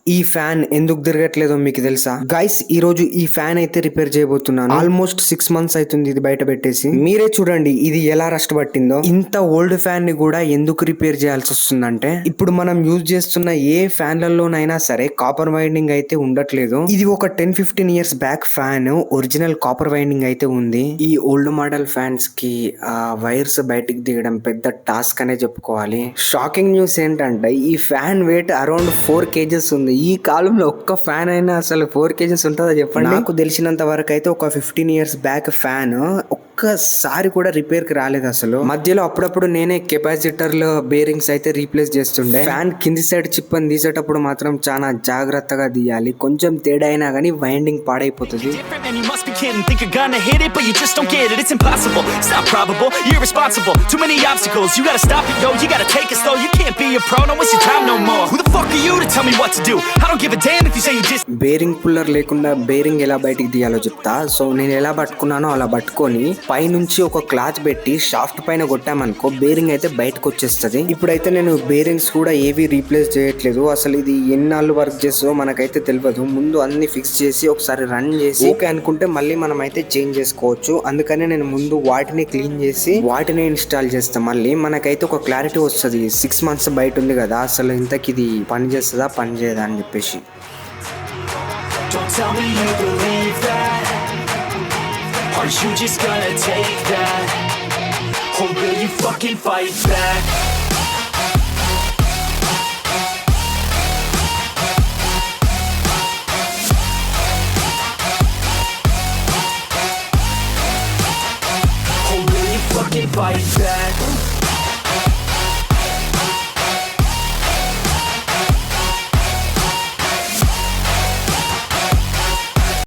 ఈ ఫ్యాన్ ఎందుకు తిరగట్లేదో మీకు తెలుసా గైస్? ఈ రోజు ఈ ఫ్యాన్ అయితే రిపేర్ చేయబోతున్నాను. ఆల్మోస్ట్ 6 months అవుతుంది ఇది బయట పెట్టేసి. మీరే చూడండి ఇది ఎలా రస్ట్ పట్టిందో. ఇంత ఓల్డ్ ఫ్యాన్ ని కూడా ఎందుకు రిపేర్ చేయాల్సి వస్తుందంటే, ఇప్పుడు మనం యూజ్ చేస్తున్న ఏ ఫ్యాన్లలోనైనా సరే కాపర్ వైండింగ్ అయితే ఉండట్లేదు. ఇది ఒక 10-15 years back fan, original copper winding అయితే ఉంది. ఈ ఓల్డ్ మోడల్ ఫ్యాన్స్ కి ఆ వైర్స్ బయటికి దిగడం పెద్ద టాస్క్ అనే చెప్పుకోవాలి. షాకింగ్ న్యూస్ ఏంటంటే ఈ ఫ్యాన్ వెయిట్ అరౌండ్ 4 kgs ఉంది. ఈ కాలంలో ఒక్క ఫ్యాన్ అయినా అసలు 4 kgs ఉంటుందా చెప్పండి? నాకు తెలిసినంత వరకు అయితే ఒక 15 years బ్యాక్ ఫ్యాన్ ఒక్కసారి కూడా రిపేర్ కి రాలేదు అసలు. మధ్యలో అప్పుడప్పుడు నేనే కెపాసిటర్లు బేరింగ్స్ అయితే రీప్లేస్ చేస్తుండే. ఫ్యాన్ కింది సైడ్ చిప్ అని తీసేటప్పుడు మాత్రం చాలా జాగ్రత్తగా తీయాలి. కొంచెం తేడా అయినా గానీ వైండింగ్ పాడైపోతుంది. Think you're gonna hit it, but you just don't get it. It's impossible, it's not probable, you're irresponsible. Too many obstacles, you gotta stop it, yo. You gotta take it slow, you can't be a pro, don't waste your time no more. Who the fuck are you to tell me what to do? I don't give a damn if you say you just. Bearing puller లేకుండా bearing ఎలా బయటికి తీయాలో చెప్తా. So నేను ఎలా పట్టుకున్నానో అలా పట్టుకొని పైనుంచి ఒక క్లాత్ పెట్టి షాఫ్ట్ పైన కొట్టామనుకో బేరింగ్ అయితే బయటకు వచ్చేస్తుంది. ఇప్పుడైతే నేను బేరింగ్స్ కూడా ఏవి రీప్లేస్ చేయట్లేదు. అసలు ఇది ఎన్నాళ్ళు వర్క్ చేస్తుందో మనకైతే తెలియదు. ముందు అన్ని ఫిక్స్ చేసి ఒకసారి రన్ చేసి ఓకే అనుకుంటే మళ్ళీ మనం అయితే చేంజ్ చేసుకోవచ్చు. అందుకనే నేను ముందు వాటిని క్లీన్ చేసి వాటిని ఇన్స్టాల్ చేస్తాం. మళ్ళీ మనకైతే ఒక క్లారిటీ వస్తుంది. 6 months బయట ఉంది కదా, అసలు ఇంతకి ఇది పని చేస్తుందా పని చేయదా అని చెప్పేసి. Don't tell me you believe that. Are you just gonna take that? Or will you fucking fight back?